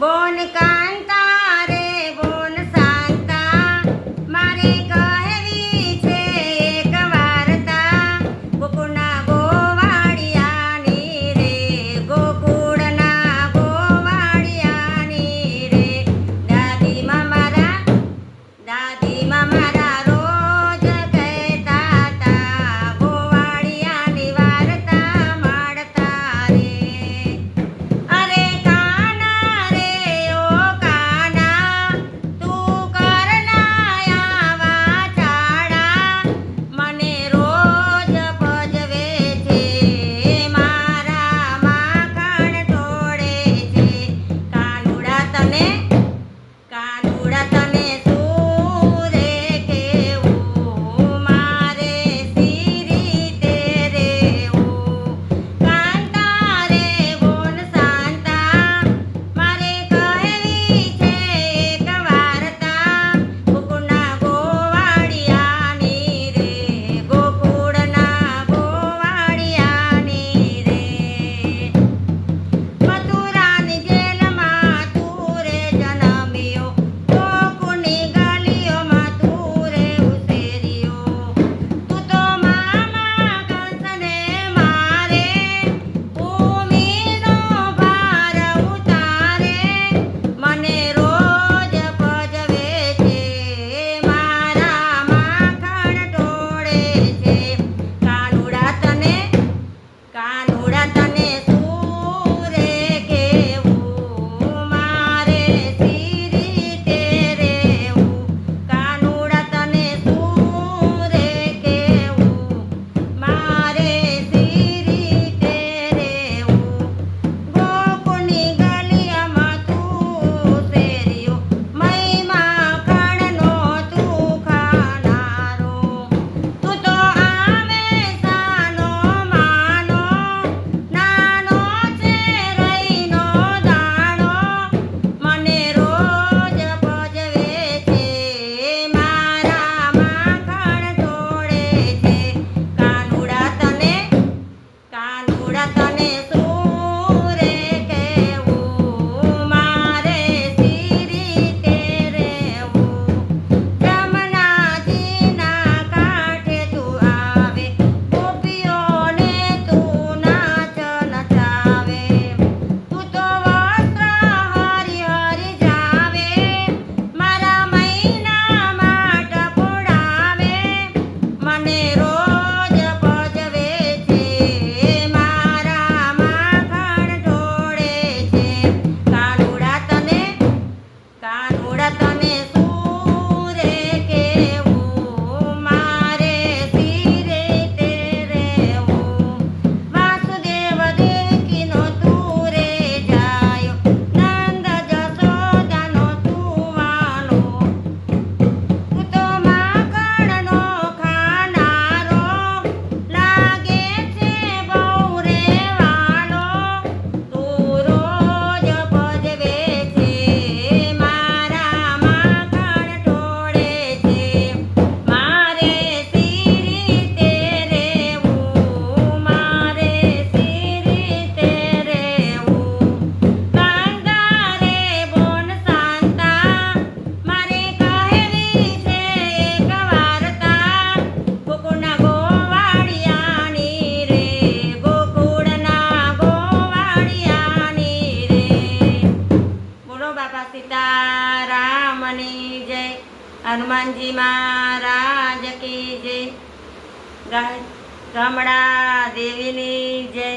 બોન કાંતા રે બોન શાંતા મારે કહેવી છે એક વાર્તા ગોકુળના ગોવાળિયાની રે ગોકુળના ગોવાળિયાની રે દાદીમાં મારા રોજ કહેતા તા ગોવાળિયાની વાર્તા માળતા રે અરે કાના રે ઓ કાના તું કરના આવા ચાળા મને રોજ ભજવે છે મારા માખણ ઢોળે છે કાનુડા તને શું રે કેવું મારે સી રીતે રેવું કાંતા રે બોન શાંતા મારે કહેવી છે એક વાર્તા ગોકુળના ગોવાળિયાની રે ગોકુળના ગોવાળિયાની રે મથુરાની જેલમાં તું રે જન્મ્યો ગોકુળની ગલીઓમાં તું રે ઉછેર્યો તું તો મામા કંસને મારે ભૂમિનો ભાર ઉતારે મને રોજ ભજવે છે મારા માખણ ઢોળે છે કાનુડા તને શું રે કેવું મારે સી રીતે રેવું કાનુડા તને શું રે કેવું મારે સી રીતે રેવું ગોકુળની ગલીઓમાં તું શેરીઓ મય માખણનો તું ખાનારો તું તો આમે સાનો માનો નાનો છે રઈનો દાણો મને રોજ ભજવે છે મારા માખણ ઢોળે છે કાનુડા તને શું રે કેવું મારે સી રીતે રેવું જમનાજીના કાંઠે તું આવે ગોપીઓને તું નાચ નચાવે તું તો વસ્ત્ર હરી હરી જાવે મારા મૈનામાં ટપોડાવે મને રોજ ભજવે છે મારા માખણ ઢોળે છે કાનુડા તને શું રે કેવું મારે સી રીતે રેવું વાસુદેવ દેવકીનો તું રે જાયો નંદ જશોદાનો તું વાલો તું તો માખણનો ખાનારો લાગે છે બહુ રે વાલો તું રોજ ભજવે છે મારા માખણ ઢોળે છે મારે સી રીતે રેવું મારે સી રીતે રેવું કાંતા રે બોન શાંતા મારે કહેવી છે એક વાર્તા ગોકુળના ગોવાળિયાની રે ગોકુળના ગોવાળિયાની રે બોલો બાપા સીતારામની જય હનુમાનજી મહારાજ કી જય ગાય રમણા દેવીની જય